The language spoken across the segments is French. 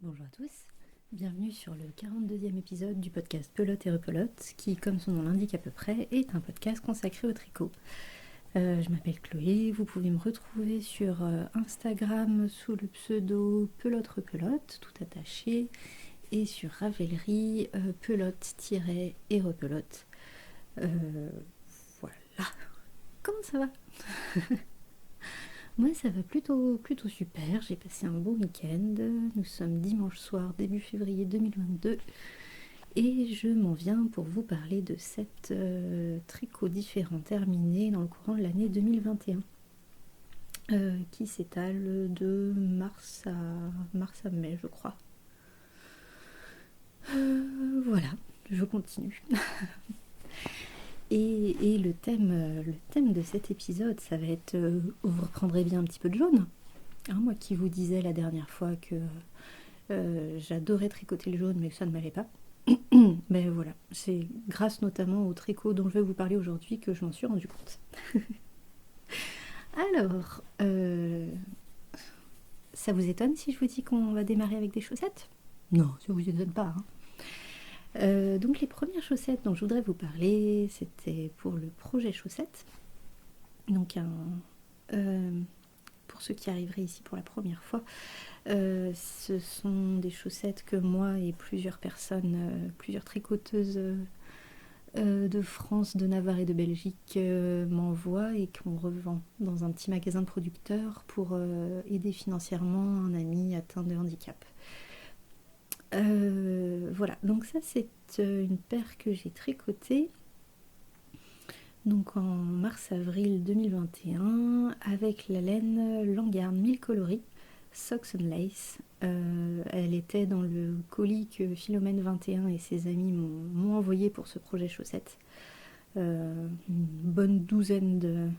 Bonjour à tous, bienvenue sur le 42e épisode du podcast Pelote et Repelote, qui, comme son nom l'indique à peu près, est un podcast consacré au tricot. Je m'appelle Chloé, vous pouvez me retrouver sur Instagram sous le pseudo Pelote Repelote, tout attaché, et sur Ravelry, pelote-et repelote. Voilà, comment ça va? Moi ça va plutôt super, j'ai passé un beau week-end, nous sommes dimanche soir début février 2022 et je m'en viens pour vous parler de 7 tricots différents terminés dans le courant de l'année 2021 qui s'étale de mars à mai je crois. Voilà, je continue. Et le thème de cet épisode, ça va être, vous reprendrez bien un petit peu de jaune. Hein, moi qui vous disais la dernière fois que j'adorais tricoter le jaune mais que ça ne m'allait pas. Mais voilà, c'est grâce notamment au tricot dont je vais vous parler aujourd'hui que je m'en suis rendu compte. Alors, ça vous étonne si je vous dis qu'on va démarrer avec des chaussettes? Non, ça vous étonne pas. Hein. Donc les premières chaussettes dont je voudrais vous parler, c'était pour le projet chaussettes. Donc pour ceux qui arriveraient ici pour la première fois, ce sont des chaussettes que moi et plusieurs personnes, plusieurs tricoteuses de France, de Navarre et de Belgique m'envoient et qu'on revend dans un petit magasin de producteurs pour aider financièrement un ami atteint de handicap. Voilà, donc ça c'est une paire que j'ai tricotée donc en mars-avril 2021 avec la laine Langarn 1000 coloris Socks and Lace. Elle était dans le colis que Philomène 21 et ses amis m'ont envoyé pour ce projet chaussettes. Une bonne douzaine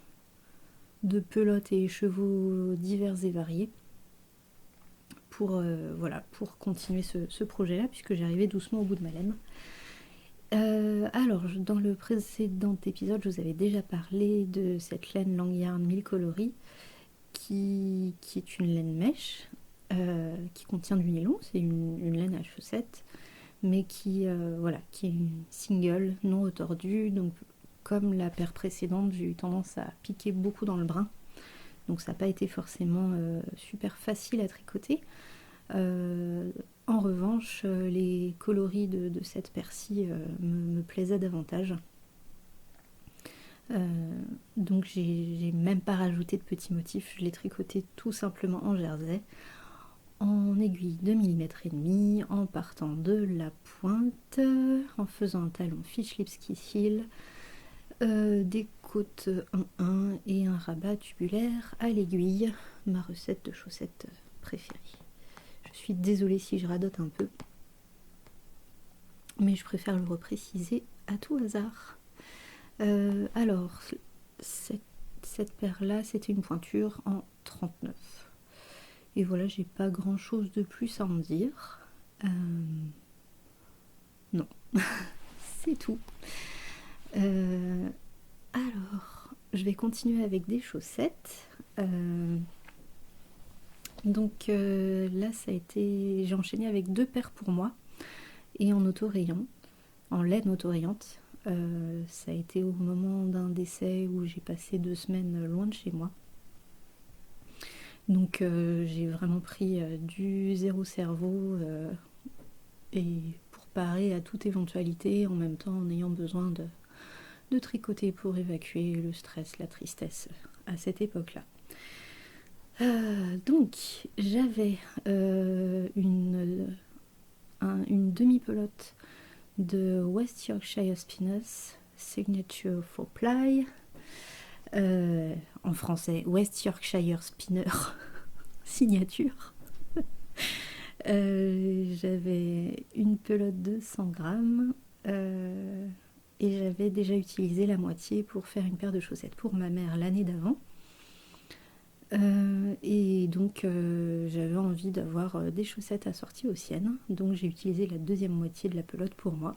de pelotes et chevaux divers et variés pour, pour continuer ce projet-là, puisque j'arrivais doucement au bout de ma laine. Alors, dans le précédent épisode, je vous avais déjà parlé de cette laine Langarn 1000 coloris qui est une laine mèche qui contient du nylon. C'est une laine à chaussettes, mais qui est une single non retordue. Donc, comme la paire précédente, j'ai eu tendance à piquer beaucoup dans le brin. Donc, ça n'a pas été forcément super facile à tricoter. En revanche, les coloris de cette paire-ci me plaisaient davantage. Donc j'ai même pas rajouté de petits motifs, je l'ai tricoté tout simplement en jersey, en aiguille de 1,5 mm, en partant de la pointe, en faisant un talon fish lipski heel, des côtes 1-1 et un rabat tubulaire à l'aiguille, ma recette de chaussettes préférée. Je suis désolée si je radote un peu, mais je préfère le repréciser à tout hasard. Alors, cette paire-là, c'était une pointure en 39. Et voilà, j'ai pas grand-chose de plus à en dire. Non, c'est tout. Alors, je vais continuer avec des chaussettes. Donc là, j'ai enchaîné avec 2 paires pour moi et en autorayon, en laine autorayante. Ça a été au moment d'un décès où j'ai passé 2 semaines loin de chez moi. Donc j'ai vraiment pris du zéro cerveau et pour parer à toute éventualité, en même temps en ayant besoin de tricoter pour évacuer le stress, la tristesse à cette époque-là. Donc j'avais une demi-pelote de West Yorkshire Spinners Signature for Ply, en français West Yorkshire Spinner signature. J'avais une pelote de 100 grammes et j'avais déjà utilisé la moitié pour faire une paire de chaussettes pour ma mère l'année d'avant. Et donc j'avais envie d'avoir des chaussettes assorties aux siennes, donc j'ai utilisé la deuxième moitié de la pelote pour moi.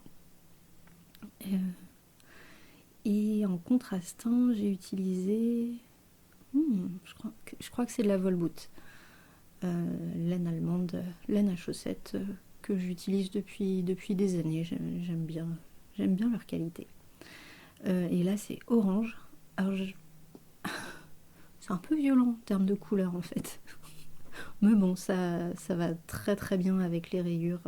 Et en contrastant, j'ai utilisé je crois que c'est de la Volboot. laine allemande, laine à chaussettes que j'utilise depuis des années. J'aime bien leur qualité. Et là c'est orange. Alors c'est un peu violent en termes de couleur en fait. Mais bon, ça va très très bien avec les rayures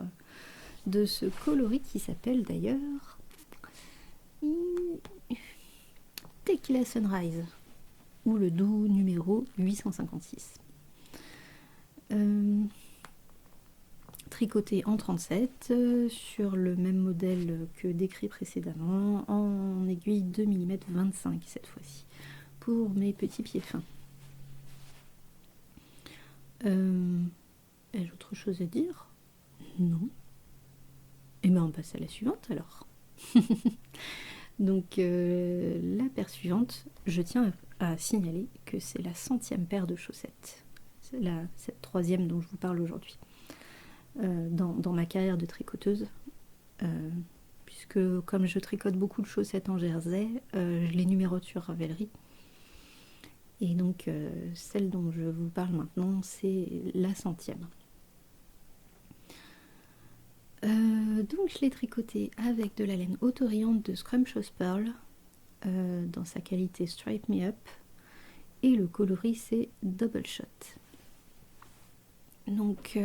de ce coloris qui s'appelle d'ailleurs Tequila Sunrise, ou le doux numéro 856. Tricoté en 37 sur le même modèle que décrit précédemment, en aiguille 2 mm 25 cette fois-ci, pour mes petits pieds fins. Ai-je autre chose à dire? Non. Et bien on passe à la suivante alors. Donc la paire suivante, je tiens à signaler que c'est la 100e paire de chaussettes. C'est cette 3e dont je vous parle aujourd'hui. Dans ma carrière de tricoteuse, puisque comme je tricote beaucoup de chaussettes en jersey, je les numérote sur Ravelry. Et donc celle dont je vous parle maintenant, c'est la 100e. Donc je l'ai tricotée avec de la laine autoriante de Scrumptious Pearl, dans sa qualité Stripe Me Up, et le coloris c'est Double Shot. Donc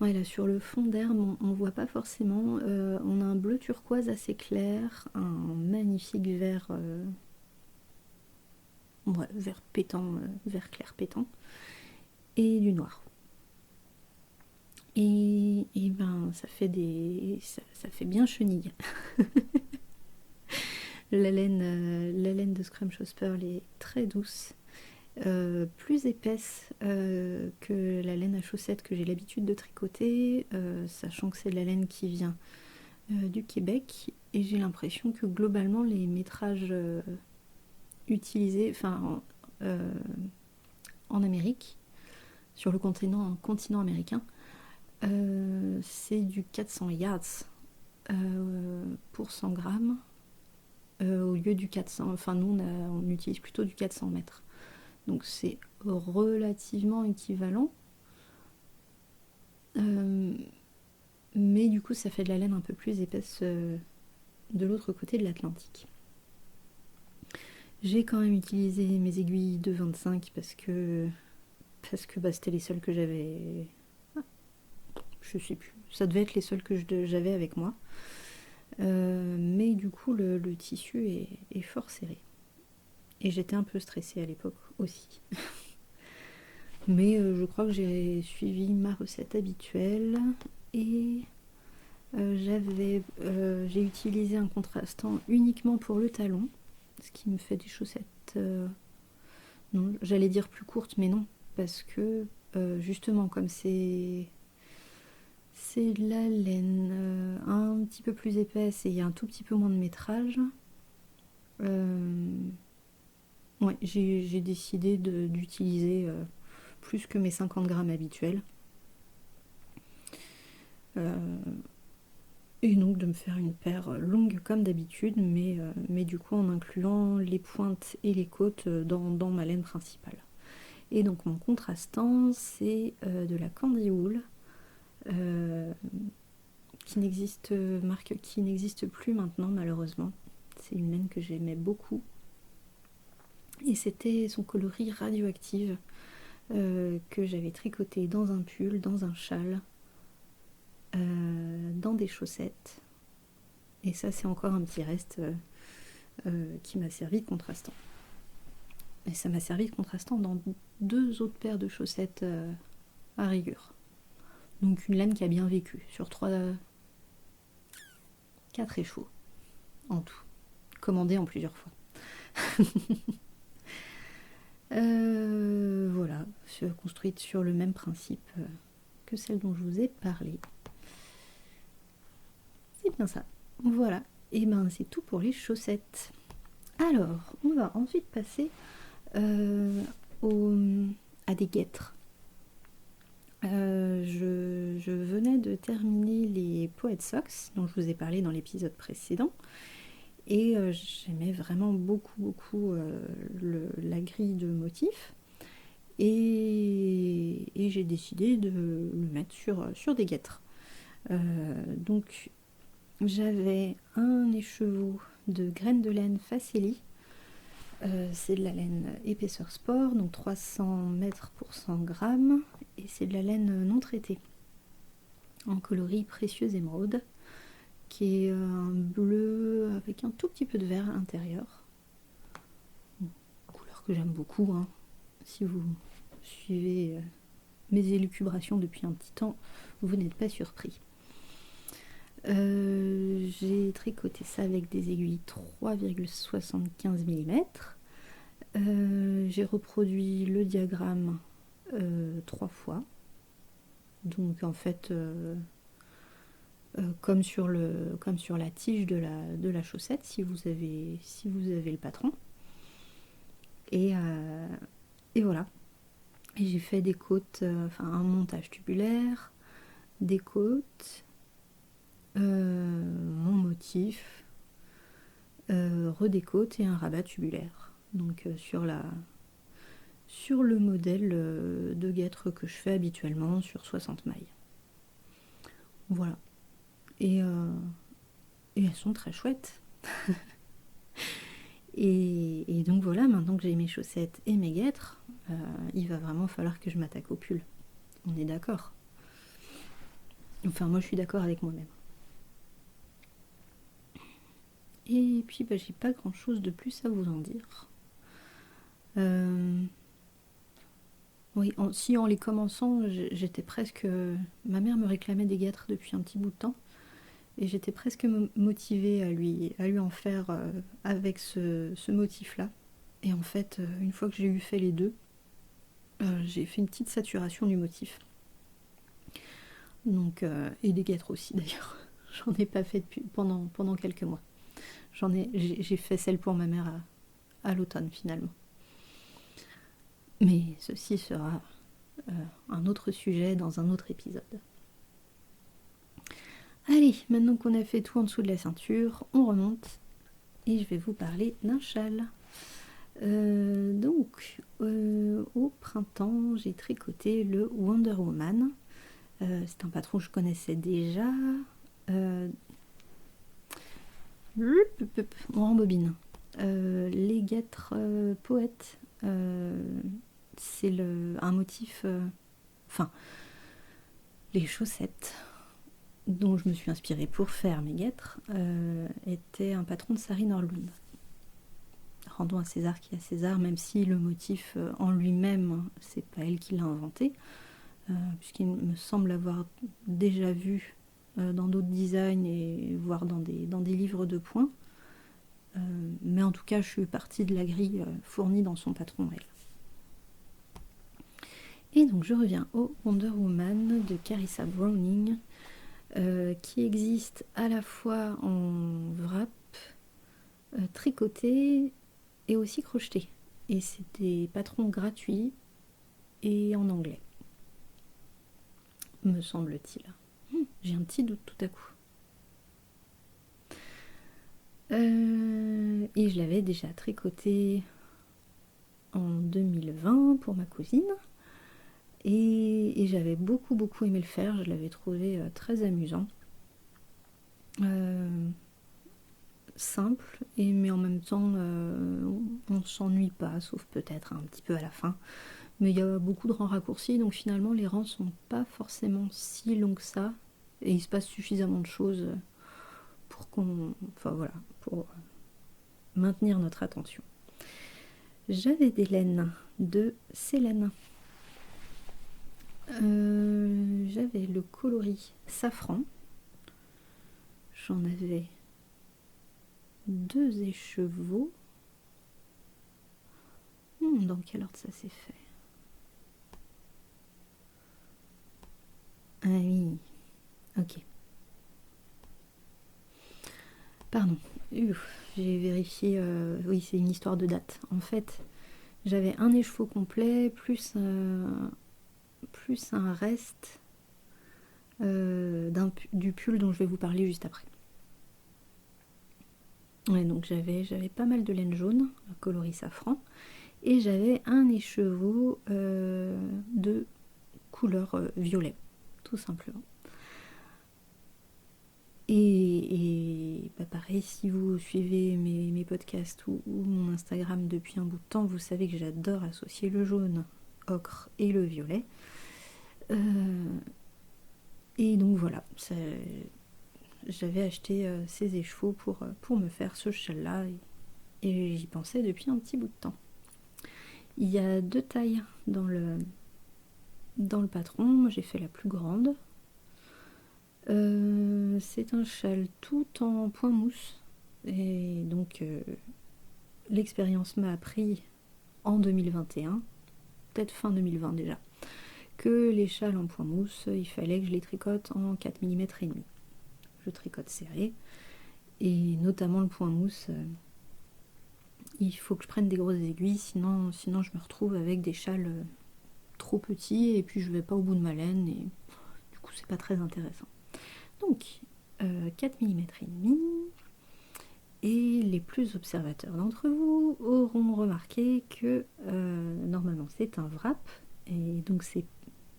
ouais, là sur le fond d'herbe on voit pas forcément, on a un bleu turquoise assez clair, un magnifique vert, vert pétant, vert clair pétant, et du noir. Et ben ça fait bien chenille. La laine de Scrumptious Pearl est très douce, plus épaisse que la laine à chaussettes que j'ai l'habitude de tricoter, sachant que c'est de la laine qui vient du Québec, et j'ai l'impression que globalement les métrages utilisés, en Amérique, sur le continent américain, c'est du 400 yards pour 100 grammes, au lieu du 400, enfin nous on utilise plutôt du 400 mètres. Donc c'est relativement équivalent. Mais du coup ça fait de la laine un peu plus épaisse de l'autre côté de l'Atlantique. J'ai quand même utilisé mes aiguilles de 25 parce que c'était les seules que j'avais. Je sais plus, ça devait être les seules que j'avais avec moi. Mais du coup le tissu est fort serré. Et j'étais un peu stressée à l'époque aussi. Mais je crois que j'ai suivi ma recette habituelle. Et j'ai utilisé un contrastant uniquement pour le talon, ce qui me fait des chaussettes, non, j'allais dire plus courtes, mais non, parce que justement comme c'est de la laine un petit peu plus épaisse et il y a un tout petit peu moins de métrage, ouais, j'ai décidé d'utiliser plus que mes 50 grammes habituels. Et donc de me faire une paire longue comme d'habitude, mais du coup en incluant les pointes et les côtes dans ma laine principale. Et donc mon contrastant, c'est de la Candy Wool, marque qui n'existe plus maintenant malheureusement. C'est une laine que j'aimais beaucoup. Et c'était son coloris radioactive que j'avais tricoté dans un pull, dans un châle, dans des chaussettes. Et ça c'est encore un petit reste qui m'a servi de contrastant. Et ça m'a servi de contrastant dans 2 autres paires de chaussettes à rigueur. Donc une laine qui a bien vécu sur 4 échos en tout, commandé en plusieurs fois. Voilà, construite sur le même principe que celle dont je vous ai parlé. C'est bien ça. Voilà, et ben c'est tout pour les chaussettes. Alors, on va ensuite passer à des guêtres. Je venais de terminer les Poet Socks dont je vous ai parlé dans l'épisode précédent, et j'aimais vraiment beaucoup la grille de motifs, et et j'ai décidé de le mettre sur des guêtres. Donc j'avais un écheveau de graines de laine Facelli. C'est de la laine épaisseur sport, donc 300 mètres pour 100 grammes, et c'est de la laine non traitée, en coloris précieux émeraude, qui est un bleu avec un tout petit peu de vert à l'intérieur. Couleur que j'aime beaucoup, hein. Si vous suivez mes élucubrations depuis un petit temps, vous n'êtes pas surpris. J'ai tricoté ça avec des aiguilles 3,75 mm. J'ai reproduit le diagramme 3 fois. Donc en fait, comme sur la tige de la chaussette, si vous avez le patron. Et voilà. Et j'ai fait des côtes, un montage tubulaire, des côtes, mon motif, redécote et un rabat tubulaire. Donc sur le modèle de guêtre que je fais habituellement sur 60 mailles. Voilà. Et elles sont très chouettes. et donc voilà, maintenant que j'ai mes chaussettes et mes guêtres, il va vraiment falloir que je m'attaque au pull. On est d'accord? Enfin, moi je suis d'accord avec moi-même. Et puis j'ai pas grand chose de plus à vous en dire. Oui, en les commençant, j'étais presque... Ma mère me réclamait des guêtres depuis un petit bout de temps. Et j'étais presque motivée à lui en faire avec ce motif-là. Et en fait, une fois que j'ai eu fait les deux, j'ai fait une petite saturation du motif. Donc, et des guêtres aussi d'ailleurs. J'en ai pas fait pendant quelques mois. J'ai fait celle pour ma mère à l'automne finalement. Mais ceci sera un autre sujet dans un autre épisode. Allez, maintenant qu'on a fait tout en dessous de la ceinture, on remonte et je vais vous parler d'un châle. Au printemps, j'ai tricoté le Wonder Woman. C'est un patron que je connaissais déjà. On rembobine. Les guêtres poètes, c'est un motif... les chaussettes dont je me suis inspirée pour faire mes guêtres était un patron de Sari Norlund. Rendons à César qui est à César, même si le motif en lui-même, c'est pas elle qui l'a inventé, puisqu'il me semble avoir déjà vu dans d'autres designs et voire dans des livres de points. Mais en tout cas, je suis partie de la grille fournie dans son patron, elle. Et donc je reviens au Wonder Woman de Carissa Browning, qui existe à la fois en wrap, tricoté et aussi crocheté. Et c'est des patrons gratuits et en anglais, me semble-t-il. J'ai un petit doute tout à coup. Et je l'avais déjà tricoté en 2020 pour ma cousine. Et j'avais beaucoup aimé le faire, je l'avais trouvé très amusant. Simple, mais en même temps on ne s'ennuie pas, sauf peut-être un petit peu à la fin. Mais il y a beaucoup de rangs raccourcis, donc finalement les rangs sont pas forcément si longs que ça. Et il se passe suffisamment de choses pour maintenir notre attention. J'avais des laines de Célène. J'avais le coloris safran. J'en avais 2 écheveaux. Dans quel ordre ça s'est fait? Ah oui, ok. Pardon, j'ai vérifié. Oui, c'est une histoire de date. En fait, j'avais un écheveau complet plus un reste du pull dont je vais vous parler juste après. Ouais, donc j'avais pas mal de laine jaune, coloris safran, et j'avais un écheveau de couleur violet, tout simplement. Et pareil, si vous suivez mes podcasts ou mon Instagram depuis un bout de temps, vous savez que j'adore associer le jaune, ocre et le violet. Et donc voilà, j'avais acheté ces écheveaux pour me faire ce châle-là et j'y pensais depuis un petit bout de temps. Il y a 2 tailles dans le patron. Moi j'ai fait la plus grande. C'est un châle tout en point mousse et donc l'expérience m'a appris en 2021, peut-être fin 2020 déjà, que les châles en point mousse, il fallait que je les tricote en 4 mm et demi. Je tricote serré et notamment le point mousse, il faut que je prenne des grosses aiguilles, sinon je me retrouve avec des châles trop petits et puis je vais pas au bout de ma laine et du coup c'est pas très intéressant. Donc 4 mm et demi, et les plus observateurs d'entre vous auront remarqué que normalement c'est un wrap et donc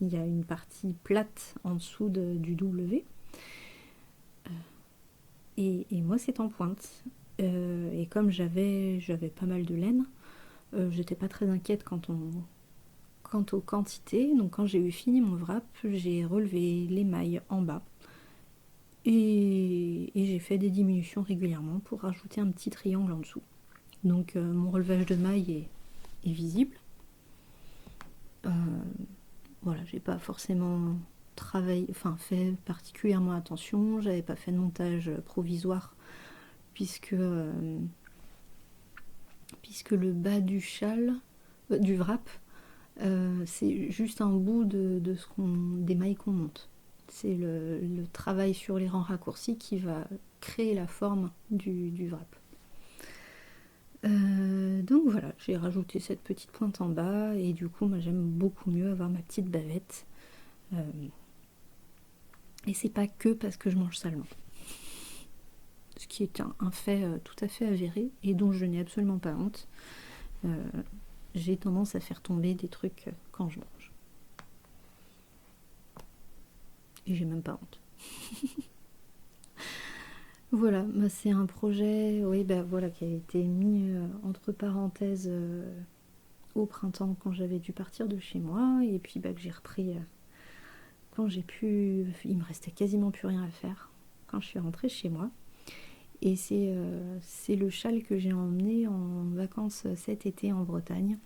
il y a une partie plate en dessous du W et moi c'est en pointe. Et comme j'avais pas mal de laine, j'étais pas très inquiète quant aux quantités. Donc quand j'ai eu fini mon wrap, j'ai relevé les mailles en bas et j'ai fait des diminutions régulièrement pour rajouter un petit triangle en dessous. Donc mon relevage de mailles est visible. Voilà, j'ai pas forcément fait particulièrement attention. J'avais pas fait de montage provisoire puisque le bas du châle, du wrap, c'est juste un bout des mailles qu'on monte. C'est le travail sur les rangs raccourcis qui va créer la forme du wrap. Donc voilà, j'ai rajouté cette petite pointe en bas et du coup moi j'aime beaucoup mieux avoir ma petite bavette. Et c'est pas que parce que je mange salement. Ce qui est un fait tout à fait avéré et dont je n'ai absolument pas honte. J'ai tendance à faire tomber des trucs quand je mange. Et j'ai même pas honte. Voilà, bah c'est un projet qui a été mis entre parenthèses au printemps quand j'avais dû partir de chez moi et puis que j'ai repris quand j'ai pu. Il me restait quasiment plus rien à faire quand je suis rentrée chez moi. Et c'est le châle que j'ai emmené en vacances cet été en Bretagne.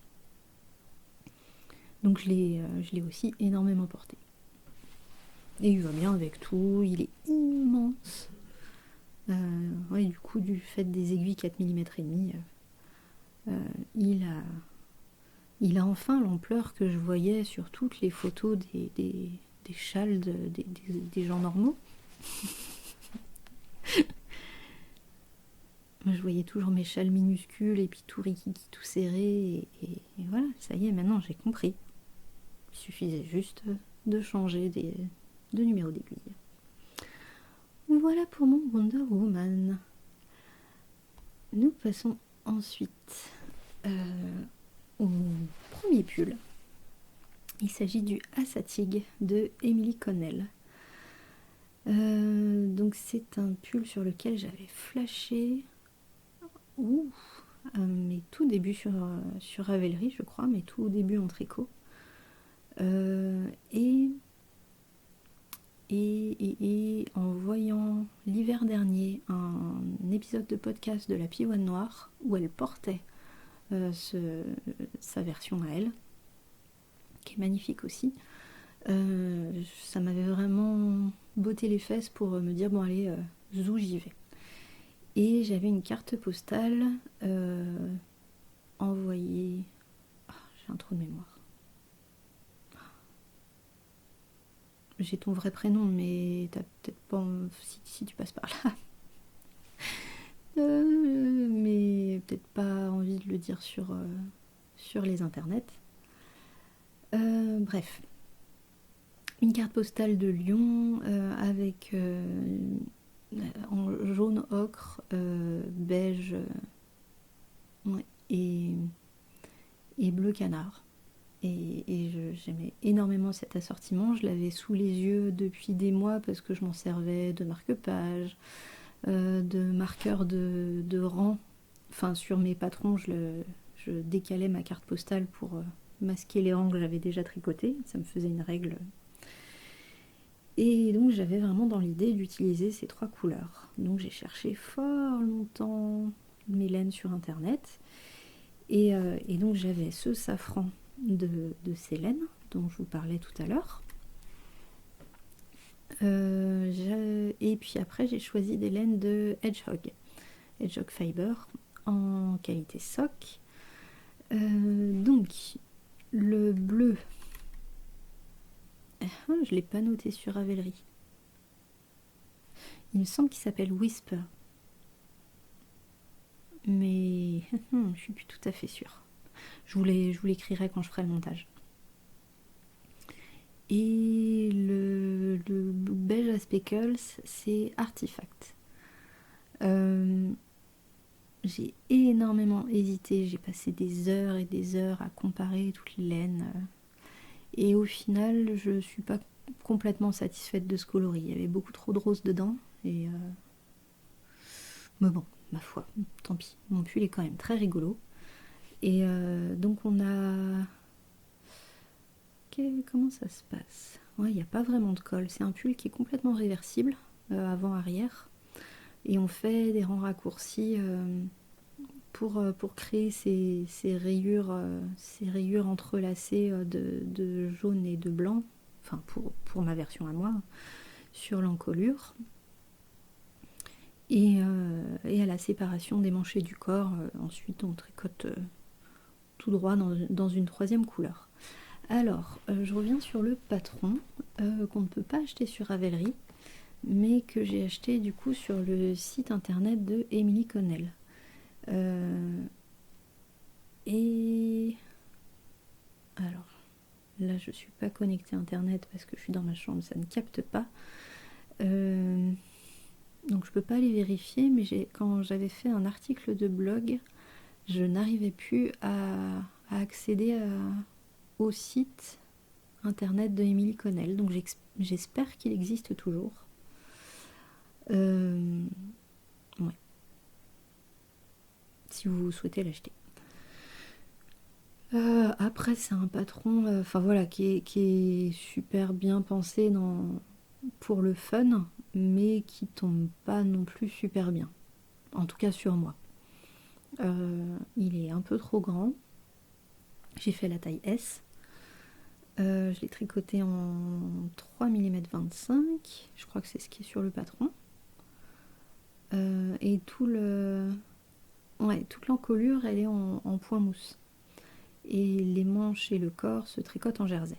Donc je l'ai aussi énormément porté. Et il va bien avec tout, il est immense. Du coup, du fait des aiguilles 4 mm et demi, il a enfin l'ampleur que je voyais sur toutes les photos des châles des gens normaux. Moi, je voyais toujours mes châles minuscules et puis tout rikiki, tout serré. Et voilà, ça y est, maintenant j'ai compris. Il suffisait juste de changer de numéro d'aiguille. Voilà pour mon Wonder Woman. Nous passons ensuite au premier pull. Il s'agit du Assatig de Emily Connell. Donc c'est un pull sur lequel j'avais flashé mes tout débuts sur Ravelry, je crois, mes tout débuts en tricot. Et en voyant l'hiver dernier un épisode de podcast de la Pivoine Noire où elle portait sa version à elle, qui est magnifique aussi, ça m'avait vraiment botté les fesses pour me dire bon allez, zou, j'y vais. Et j'avais une carte postale envoyée. J'ai un trou de mémoire. J'ai ton vrai prénom, mais t'as peut-être pas si tu passes par là. Mais peut-être pas envie de le dire sur les internets. Bref. Une carte postale de Lyon avec en jaune ocre, beige et bleu canard. J'aimais énormément cet assortiment. Je l'avais sous les yeux depuis des mois parce que je m'en servais de marque-page, de marqueur de rang. Enfin, sur mes patrons, je décalais ma carte postale pour masquer les rangs que j'avais déjà tricotés. Ça me faisait une règle. Et donc j'avais vraiment dans l'idée d'utiliser ces 3 couleurs. Donc j'ai cherché fort longtemps mes laines sur internet. Et donc j'avais ce safran de ces laines dont je vous parlais tout à l'heure. Et puis après j'ai choisi des laines de Hedgehog Fiber en qualité sock. Donc le bleu, je l'ai pas noté sur Ravelry. Il me semble qu'il s'appelle Whisper, mais je suis plus tout à fait sûre. Je vous l'écrirai quand je ferai le montage. Et le beige à speckles, c'est Artifact. J'ai énormément hésité, j'ai passé des heures et des heures à comparer toutes les laines. Et au final, je suis pas complètement satisfaite de ce coloris. Il y avait beaucoup trop de rose dedans. Mais bon, ma foi, tant pis. Mon pull est quand même très rigolo. Et donc on a... Comment ça se passe? Ouais, il n'y a pas vraiment de colle. C'est un pull qui est complètement réversible, avant-arrière. Et on fait des rangs raccourcis pour créer ces rayures entrelacées de jaune et de blanc. Enfin, pour ma version à moi, sur l'encolure. Et à la séparation des manchets du corps, ensuite on tricote tout droit dans une 3e couleur. Alors, je reviens sur le patron qu'on ne peut pas acheter sur Ravelry, mais que j'ai acheté du coup sur le site internet de Emily Connell. Et alors, là je suis pas connectée à internet parce que je suis dans ma chambre, ça ne capte pas. Donc je peux pas aller vérifier, mais quand j'avais fait un article de blog, je n'arrivais plus à accéder au site internet de Emily Connell. Donc j'espère qu'il existe toujours. Ouais. Si vous souhaitez l'acheter. Après c'est un patron voilà, qui est super bien pensé pour le fun, mais qui tombe pas non plus super bien. En tout cas sur moi. Il est un peu trop grand. J'ai fait la taille S. Je l'ai tricoté en 3 mm 25. Je crois que c'est ce qui est sur le patron. Et toute l'encolure, elle est en point mousse. Et les manches et le corps se tricotent en jersey.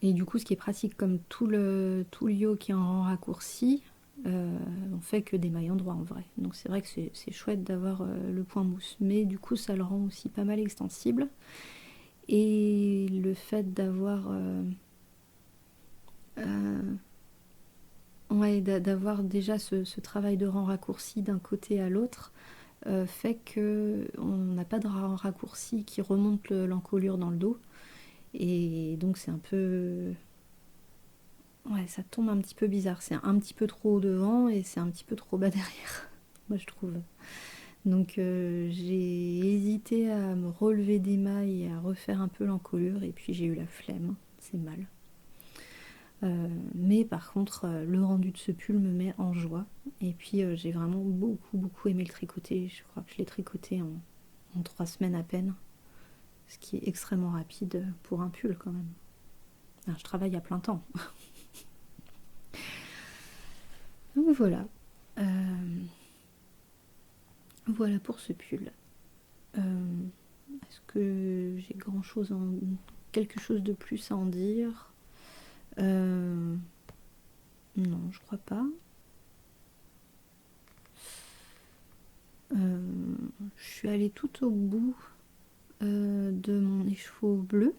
Et du coup, ce qui est pratique, comme tout le yoke est en raccourci, on fait que des mailles en droit en vrai. Donc c'est vrai que c'est chouette d'avoir le point mousse. Mais du coup, ça le rend aussi pas mal extensible. Et le fait d'avoir d'avoir déjà ce travail de rang raccourci d'un côté à l'autre fait que on n'a pas de rang raccourci qui remonte l'encolure dans le dos. Et donc c'est un peu... Ouais, ça tombe un petit peu bizarre. C'est un petit peu trop haut devant et c'est un petit peu trop bas derrière, moi je trouve. Donc j'ai hésité à me relever des mailles et à refaire un peu l'encolure, et puis j'ai eu la flemme, c'est mal. Mais par contre, le rendu de ce pull me met en joie. Et puis j'ai vraiment beaucoup aimé le tricoter. Je crois que je l'ai tricoté en 3 semaines à peine, ce qui est extrêmement rapide pour un pull quand même. Enfin, je travaille à plein temps. Donc voilà. Voilà pour ce pull. Est-ce que j'ai quelque chose de plus à en dire? Non, je crois pas. Je suis allée tout au bout de mon écheveau bleu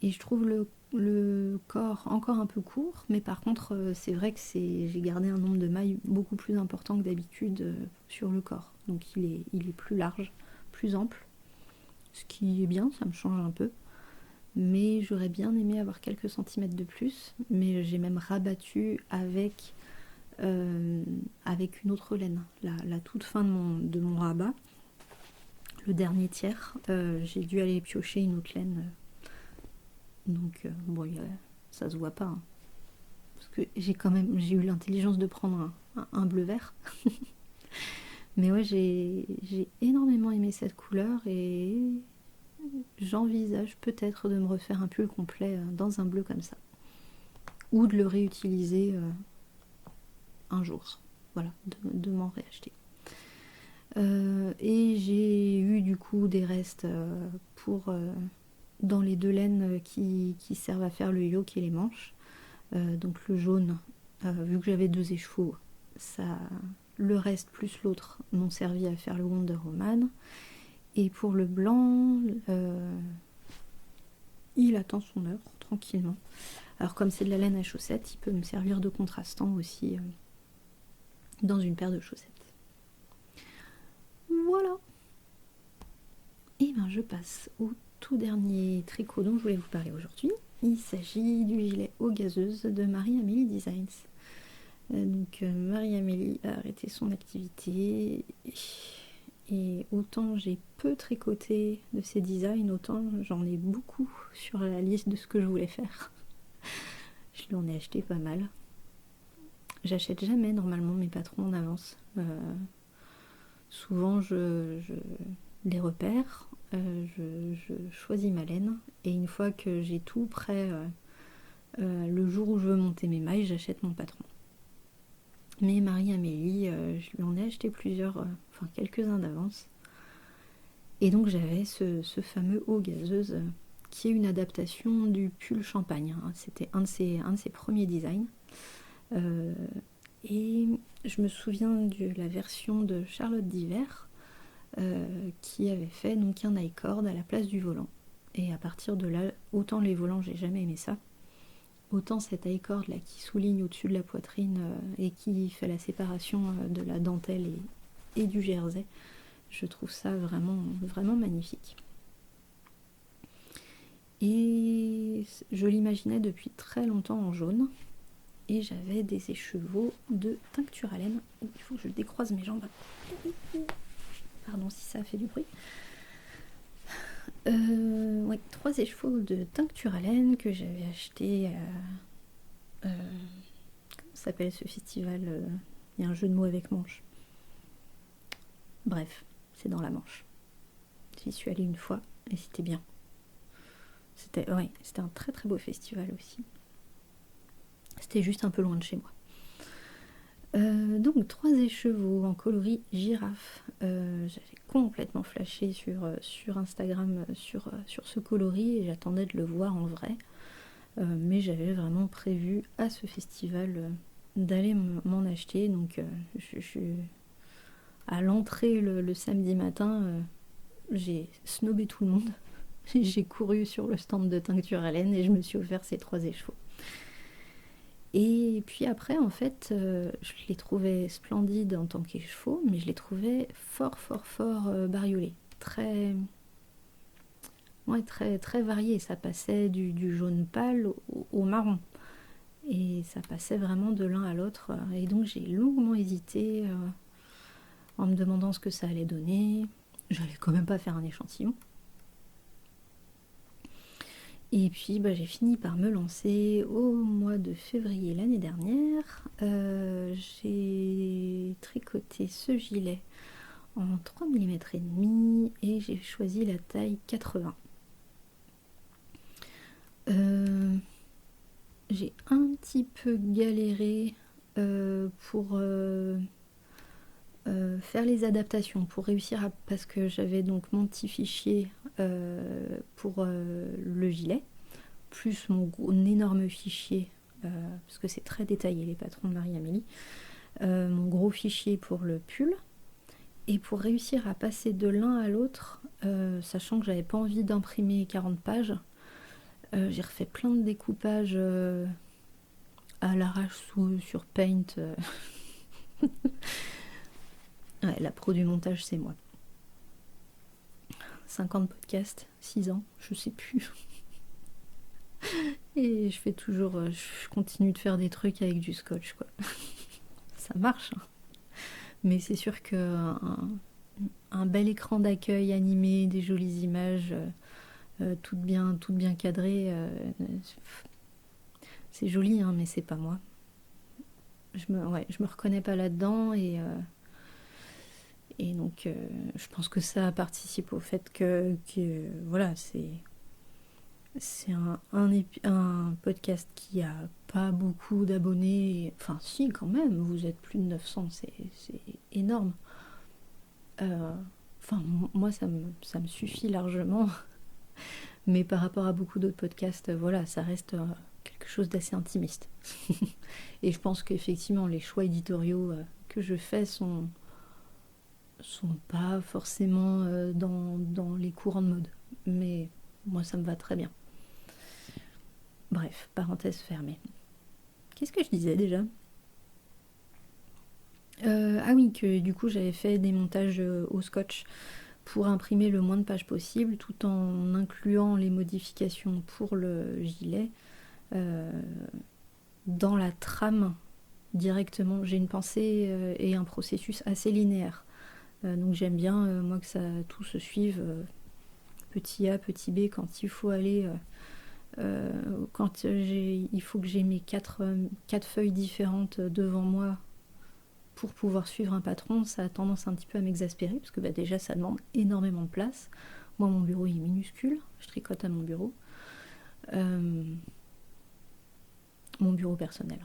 et je trouve le corps encore un peu court, mais par contre c'est vrai que j'ai gardé un nombre de mailles beaucoup plus important que d'habitude sur le corps, donc il est plus large, plus ample, ce qui est bien, ça me change un peu. Mais j'aurais bien aimé avoir quelques centimètres de plus, mais j'ai même rabattu avec une autre laine, la toute fin de mon rabat, le dernier tiers, j'ai dû aller piocher une autre laine, donc bon, ça se voit pas, hein, parce que j'ai eu l'intelligence de prendre un bleu vert. Mais ouais, j'ai énormément aimé cette couleur et j'envisage peut-être de me refaire un pull complet dans un bleu comme ça, ou de le réutiliser un jour, voilà, de m'en réacheter. Et j'ai eu du coup des restes dans les deux laines qui servent à faire le yoke et les manches. Donc le jaune, vu que j'avais 2 écheveaux, le reste plus l'autre m'ont servi à faire le Wonder Woman. Et pour le blanc, il attend son heure tranquillement. Alors comme c'est de la laine à chaussettes, il peut me servir de contrastant aussi dans une paire de chaussettes. Voilà. Et bien je passe au tout dernier tricot dont je voulais vous parler aujourd'hui. Il s'agit du gilet eau gazeuse de Marie-Amélie Designs. Donc Marie-Amélie a arrêté son activité et autant j'ai peu tricoté de ses designs, autant j'en ai beaucoup sur la liste de ce que je voulais faire. Je lui en ai acheté pas mal. J'achète jamais normalement mes patrons en avance. Souvent je les repère, je choisis ma laine et une fois que j'ai tout prêt, le jour où je veux monter mes mailles, j'achète mon patron. Mais Marie-Amélie, je lui en ai acheté plusieurs, quelques-uns d'avance. Et donc j'avais ce fameux eau gazeuse qui est une adaptation du pull champagne. C'était un de ses premiers designs. Et je me souviens de la version de Charlotte Divers qui avait fait donc un I-cord à la place du volant. Et à partir de là, autant les volants, j'ai jamais aimé ça. Autant cette I-cord là qui souligne au-dessus de la poitrine et qui fait la séparation de la dentelle et du jersey, je trouve ça vraiment, vraiment magnifique. Et je l'imaginais depuis très longtemps en jaune. Et j'avais des écheveaux de teinture à laine. Il faut que je décroise mes jambes. Pardon si ça fait du bruit. Ouais, 3 écheveaux de teinture à laine que j'avais acheté comment s'appelle ce festival, il y a un jeu de mots avec Manche. Bref, c'est dans la Manche. J'y suis allée une fois et c'était bien. C'était un très très beau festival aussi. C'était juste un peu loin de chez moi. Donc 3 écheveaux en coloris girafe. J'avais complètement flashé sur Instagram sur ce coloris et j'attendais de le voir en vrai. Mais j'avais vraiment prévu à ce festival d'aller m'en acheter. Donc à l'entrée le samedi matin, j'ai snobé tout le monde. J'ai couru sur le stand de teinture à laine et je me suis offert ces 3 écheveaux. Et puis après, en fait, je les trouvais splendides en tant qu'écheveaux, mais je les trouvais fort bariolés. Très variés. Ça passait du jaune pâle au marron. Et ça passait vraiment de l'un à l'autre. Et donc j'ai longuement hésité en me demandant ce que ça allait donner. J'allais quand même pas faire un échantillon. Et puis j'ai fini par me lancer au mois de février l'année dernière. J'ai tricoté ce gilet en 3 mm et demi et j'ai choisi la taille 80. J'ai un petit peu galéré pour faire les adaptations, pour réussir parce que j'avais donc mon petit fichier pour le gilet, plus mon énorme fichier, parce que c'est très détaillé les patrons de Marie-Amélie, mon gros fichier pour le pull. Et pour réussir à passer de l'un à l'autre, sachant que j'avais pas envie d'imprimer 40 pages, j'ai refait plein de découpages à l'arrache sur Paint. Ouais, la pro du montage, c'est moi. 50 podcasts, 6 ans, je sais plus. Et je continue de faire des trucs avec du scotch, quoi. Ça marche, hein. Mais c'est sûr que un bel écran d'accueil animé, des jolies images, toutes bien cadrées, c'est joli, hein, mais c'est pas moi. Je me reconnais pas là-dedans et donc je pense que ça participe au fait que voilà, c'est un podcast qui a pas beaucoup d'abonnés. Enfin, si, quand même, vous êtes plus de 900, c'est énorme. Enfin, moi, ça me suffit largement. Mais par rapport à beaucoup d'autres podcasts, voilà, ça reste quelque chose d'assez intimiste. Et je pense qu'effectivement, les choix éditoriaux que je fais sont pas forcément dans les courants de mode. Mais moi, ça me va très bien. Bref, parenthèse fermée. Qu'est-ce que je disais déjà ? Ah oui, que du coup j'avais fait des montages au scotch pour imprimer le moins de pages possible tout en incluant les modifications pour le gilet dans la trame directement. J'ai une pensée et un processus assez linéaire. Donc j'aime bien moi que ça tout se suive petit A, petit B quand il faut aller... quand il faut que j'ai mes quatre feuilles différentes devant moi pour pouvoir suivre un patron, ça a tendance un petit peu à m'exaspérer parce que déjà ça demande énormément de place. Moi mon bureau il est minuscule, je tricote à mon bureau. Mon bureau personnel.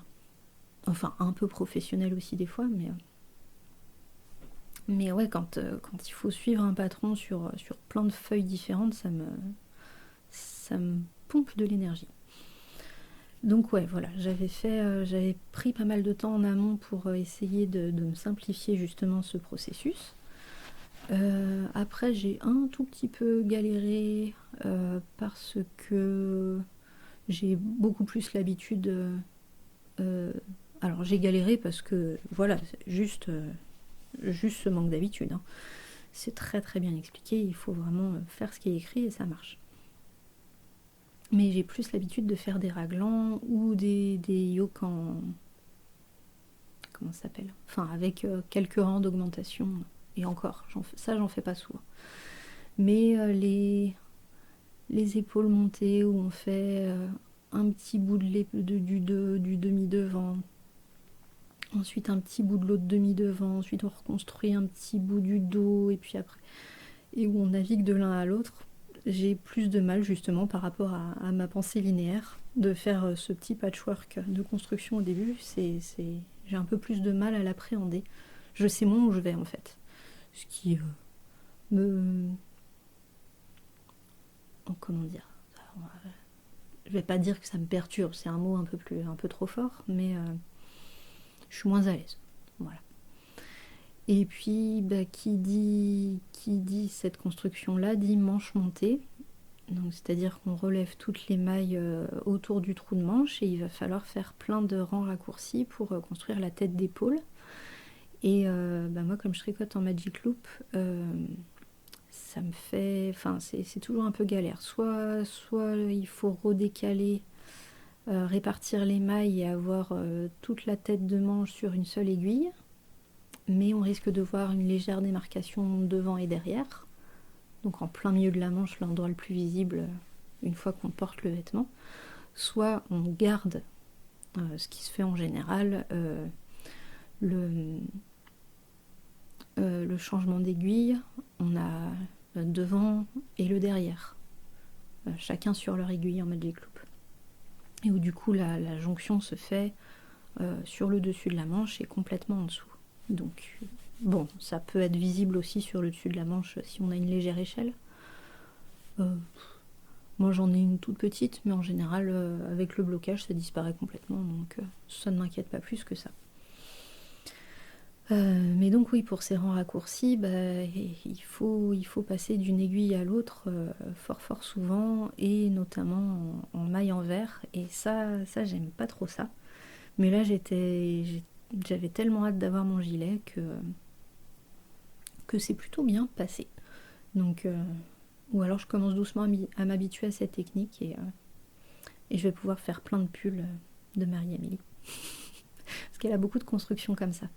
Enfin un peu professionnel aussi des fois, mais ouais, quand il faut suivre un patron sur plein de feuilles différentes, ça me pompe de l'énergie. Donc ouais, voilà, j'avais pris pas mal de temps en amont pour essayer de me simplifier justement ce processus. Après, j'ai un tout petit peu galéré parce que j'ai beaucoup plus l'habitude. Alors j'ai galéré parce que voilà, juste ce manque d'habitude, hein. C'est très très bien expliqué, il faut vraiment faire ce qui est écrit et ça marche. Mais j'ai plus l'habitude de faire des raglans ou des yoke en... Comment ça s'appelle ? Enfin, avec quelques rangs d'augmentation. Et encore, j'en fais pas souvent. Mais les épaules montées où on fait un petit bout du demi-devant, ensuite un petit bout de l'autre demi-devant, ensuite on reconstruit un petit bout du dos, et puis après... Et où on navigue de l'un à l'autre. J'ai plus de mal justement par rapport à ma pensée linéaire de faire ce petit patchwork de construction au début. J'ai un peu plus de mal à l'appréhender. Je sais moins où je vais en fait. Ce qui me... Oh, comment dire ? Je vais pas dire que ça me perturbe, c'est un mot un peu trop fort, mais je suis moins à l'aise. Voilà. Et puis, qui dit cette construction-là, dit manche montée. Donc, c'est-à-dire qu'on relève toutes les mailles autour du trou de manche et il va falloir faire plein de rangs raccourcis pour construire la tête d'épaule. Et moi, comme je tricote en Magic Loop, ça me fait... Enfin, c'est toujours un peu galère. Soit il faut redécaler, répartir les mailles et avoir toute la tête de manche sur une seule aiguille. Mais on risque de voir une légère démarcation devant et derrière. Donc en plein milieu de la manche, l'endroit le plus visible une fois qu'on porte le vêtement. Soit on garde ce qui se fait en général, le changement d'aiguille, on a devant et le derrière, chacun sur leur aiguille en Magic Loop. Et où du coup la jonction se fait sur le dessus de la manche et complètement en dessous. Donc bon, ça peut être visible aussi sur le dessus de la manche si on a une légère échelle. Moi j'en ai une toute petite, mais en général avec le blocage ça disparaît complètement, donc ça ne m'inquiète pas plus que ça. Mais donc oui, pour ces rangs raccourcis, il faut passer d'une aiguille à l'autre fort souvent, et notamment en maille en vert, et ça j'aime pas trop ça. Mais là j'avais tellement hâte d'avoir mon gilet que c'est plutôt bien passé. Donc Ou alors je commence doucement à m'habituer à cette technique et je vais pouvoir faire plein de pulls de Marie-Amélie. Parce qu'elle a beaucoup de constructions comme ça.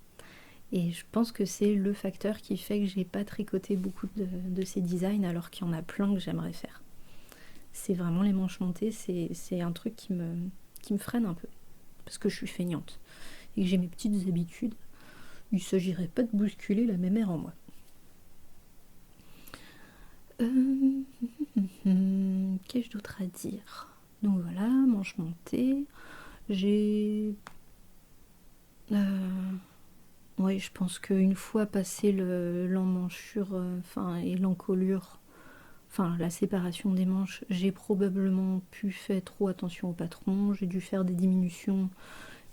Et je pense que c'est le facteur qui fait que j'ai pas tricoté beaucoup de ces designs alors qu'il y en a plein que j'aimerais faire. C'est vraiment les manches montées, c'est un truc qui me freine un peu. Parce que je suis feignante et que j'ai mes petites habitudes. Il ne s'agirait pas de bousculer la mémère en moi. Qu'ai-je d'autre à dire? Donc voilà, manches montées. J'ai... Oui, je pense qu'une fois passé l'emmanchure et l'encolure, la séparation des manches, j'ai probablement pu faire trop attention au patron. J'ai dû faire des diminutions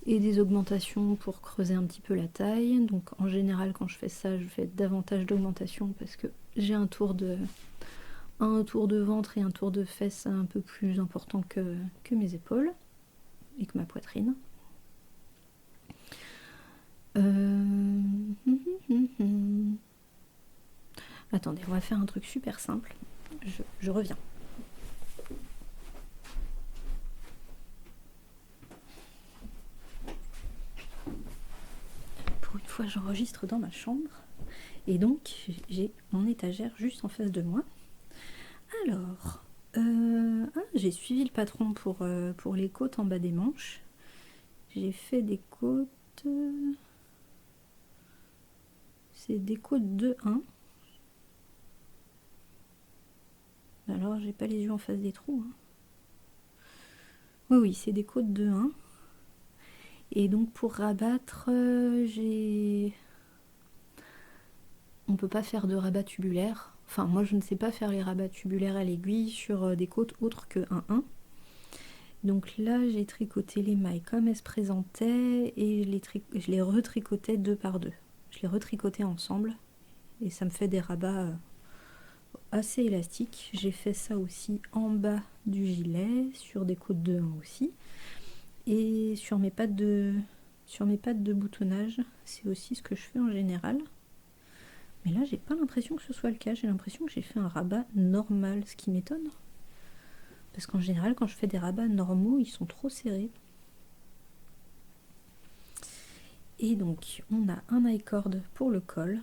et des augmentations pour creuser un petit peu la taille. Donc en général, quand je fais ça, je fais davantage d'augmentation parce que j'ai un tour de ventre et un tour de fesses un peu plus important que mes épaules et que ma poitrine. Attendez, on va faire un truc super simple. Je reviens. Pour une fois, j'enregistre dans ma chambre. Et donc, j'ai mon étagère juste en face de moi. Alors, j'ai suivi le patron pour les côtes en bas des manches. J'ai fait des côtes... C'est des côtes 2-1. Alors, j'ai pas les yeux en face des trous. Hein. Oui, c'est des côtes 2-1. Et donc, pour rabattre, on peut pas faire de rabat tubulaire. Enfin, moi, je ne sais pas faire les rabats tubulaires à l'aiguille sur des côtes autres que 1-1. Donc là, j'ai tricoté les mailles comme elles se présentaient et je les retricotais 2 par 2. Je les retricotais ensemble et ça me fait des rabats assez élastiques. J'ai fait ça aussi en bas du gilet, sur des côtes de 1 aussi. Et sur mes pattes de boutonnage, c'est aussi ce que je fais en général. Mais là, j'ai pas l'impression que ce soit le cas. J'ai l'impression que j'ai fait un rabat normal, ce qui m'étonne. Parce qu'en général, quand je fais des rabats normaux, ils sont trop serrés. Et donc, on a un I-cord pour le col.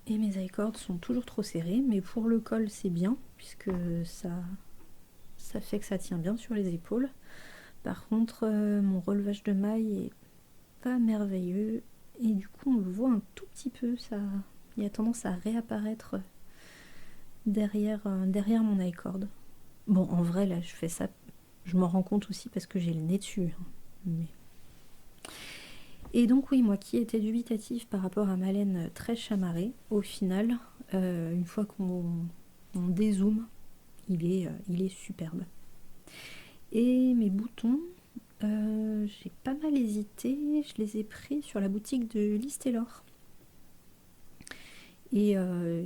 Et mes I-cords sont toujours trop serrés. Mais pour le col, c'est bien, puisque ça fait que ça tient bien sur les épaules. Par contre, mon relevage de mailles est pas merveilleux. Et du coup, on le voit un tout petit peu. Il y a tendance à réapparaître derrière mon I-cord. Bon, en vrai, là, je fais ça, je m'en rends compte aussi parce que j'ai le nez dessus. Mais... Et donc, oui, moi qui étais dubitative par rapport à ma laine très chamarrée, au final, une fois qu'on dézoome, il est superbe. Et mes boutons, j'ai pas mal hésité, je les ai pris sur la boutique de Listelor. Et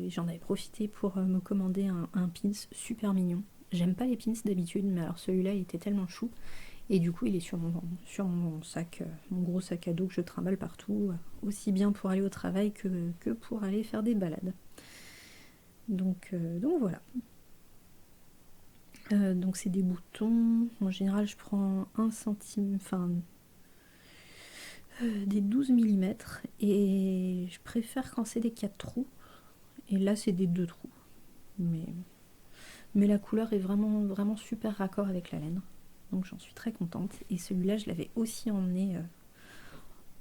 j'en avais profité pour me commander un pins super mignon. J'aime pas les pins d'habitude, mais alors celui-là il était tellement chou. Et du coup il est sur mon sac, mon gros sac à dos que je trimballe partout, aussi bien pour aller au travail que pour aller faire des balades. Donc voilà. Donc c'est des boutons. En général je prends 1 centime, des 12 mm. Et je préfère quand c'est des 4 trous. Et là c'est des 2 trous. Mais la couleur est vraiment, vraiment super raccord avec la laine. Donc j'en suis très contente. Et celui-là, je l'avais aussi emmené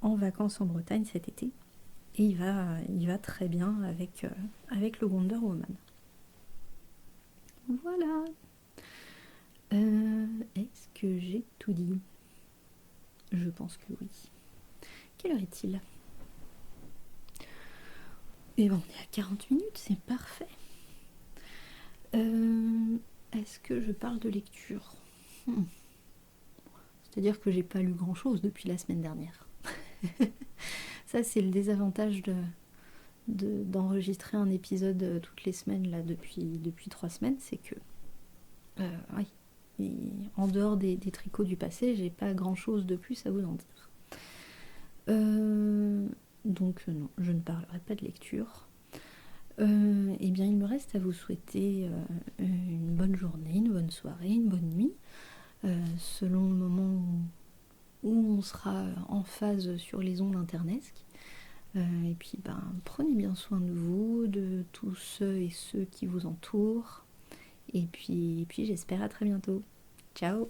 en vacances en Bretagne cet été. Et il va très bien avec le Wonder Woman. Voilà. Est-ce que j'ai tout dit? Je pense que oui. Quelle heure est-il? Et bon, on est à 40 minutes, c'est parfait. Est-ce que je parle de lecture? C'est-à-dire que j'ai pas lu grand-chose depuis la semaine dernière. Ça, c'est le désavantage d'enregistrer un épisode toutes les semaines là depuis 3 semaines, c'est que oui, et en dehors des tricots du passé, j'ai pas grand-chose de plus à vous en dire. Donc non, je ne parlerai pas de lecture. Eh bien, il me reste à vous souhaiter une bonne journée, une bonne soirée, une bonne nuit, selon le moment où on sera en phase sur les ondes internesques. Et puis, prenez bien soin de vous, de tous ceux et ceux qui vous entourent. Et puis j'espère à très bientôt. Ciao!